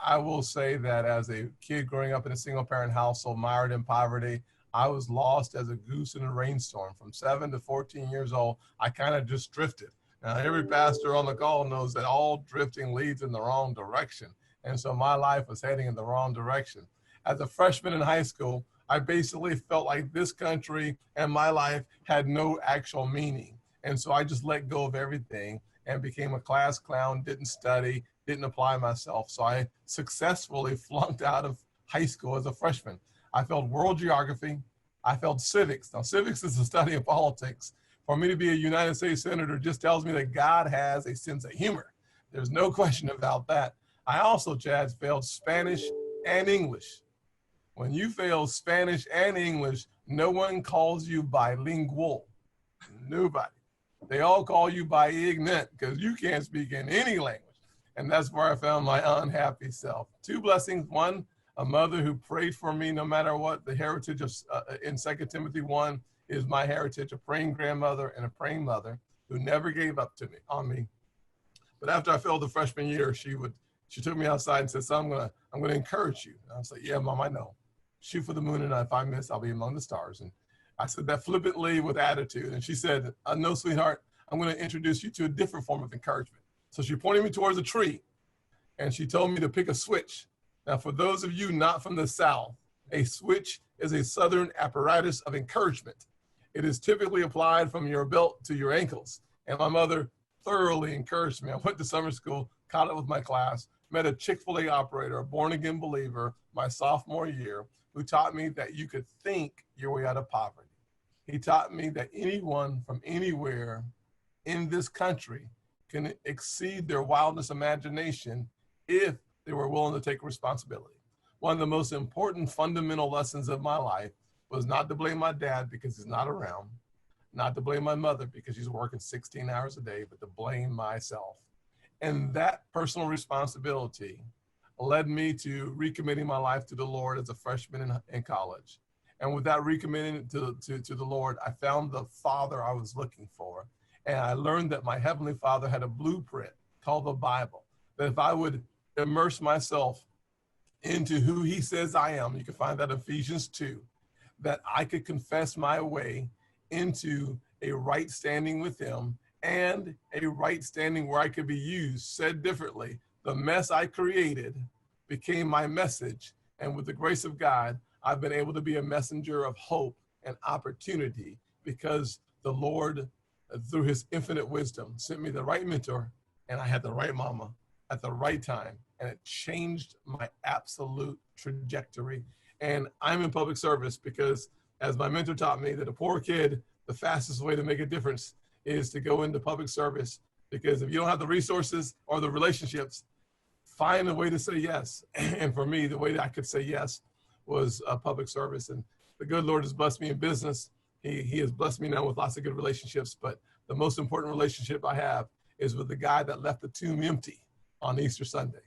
I will say that as a kid growing up in a single parent household, mired in poverty, I was lost as a goose in a rainstorm. From 7 to 14 years old, I kind of just drifted. Now, every pastor on the call knows that all drifting leads in the wrong direction. And so my life was heading in the wrong direction. As a freshman in high school, I basically felt like this country and my life had no actual meaning. And so I just let go of everything and became a class clown, didn't study, didn't apply myself. So I successfully flunked out of high school as a freshman. I failed world geography. I failed civics. Now, civics is the study of politics. For me to be a United States Senator just tells me that God has a sense of humor. There's no question about that. I also, Chad, failed Spanish and English. When you fail Spanish and English, no one calls you bilingual. Nobody. They all call you ignorant because you can't speak in any language. And that's where I found my unhappy self. Two blessings. One, a mother who prayed for me no matter what. The heritage of in 2 Timothy 1 is my heritage, a praying grandmother and a praying mother who never gave up on me. But after I failed the freshman year, she took me outside and said, "Son, I'm gonna encourage you." And I was like, "Yeah, Mom, I know. Shoot for the moon, and if I miss, I'll be among the stars." And I said that flippantly with attitude. And she said, "No, sweetheart, I'm going to introduce you to a different form of encouragement." So she pointed me towards a tree and she told me to pick a switch. Now, for those of you not from the South, a switch is a Southern apparatus of encouragement. It is typically applied from your belt to your ankles. And my mother thoroughly encouraged me. I went to summer school, caught up with my class, met a Chick-fil-A operator, a born-again believer, my sophomore year, who taught me that you could think your way out of poverty. He taught me that anyone from anywhere in this country can exceed their wildest imagination if they were willing to take responsibility. One of the most important fundamental lessons of my life was not to blame my dad because he's not around, not to blame my mother because she's working 16 hours a day, but to blame myself. And that personal responsibility led me to recommitting my life to the Lord as a freshman in college. And with that recommitting to the Lord, I found the Father I was looking for. And I learned that my Heavenly Father had a blueprint called the Bible, that if I would immerse myself into who he says I am, you can find that in Ephesians 2, that I could confess my way into a right standing with him and a right standing where I could be used. Said differently, the mess I created became my message. And with the grace of God, I've been able to be a messenger of hope and opportunity because the Lord, through his infinite wisdom, sent me the right mentor and I had the right mama at the right time. And it changed my absolute trajectory. And I'm in public service because, as my mentor taught me, that a poor kid, the fastest way to make a difference is to go into public service. Because if you don't have the resources or the relationships, find a way to say yes. And for me, the way that I could say yes was public service. And the good Lord has blessed me in business. He has blessed me now with lots of good relationships. But the most important relationship I have is with the guy that left the tomb empty on Easter Sunday.